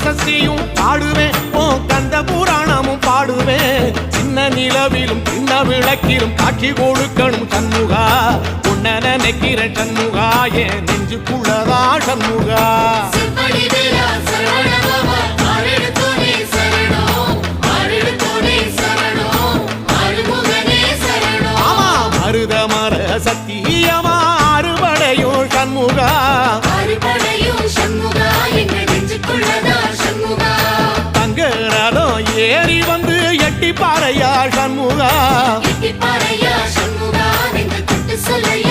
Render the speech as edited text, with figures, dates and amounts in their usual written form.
சஷ்டியும் பாடுவேன் உன் கந்த புராணமும் பாடுவேன் சின்ன நிலவிலும் சின்ன விளக்கிலும் காட்சி கொடுக்கணும் சண்முகா உன்ன நினைக்கிற சண்முகா என் நெஞ்சுக்குள்ளதா சண்முகா ஆமா மருதமர சத்தியமா அறுபடையும் சண்முகா தங்கரதம் ஏறி வந்து எட்டி பாறையா சண்முகா சொல்ல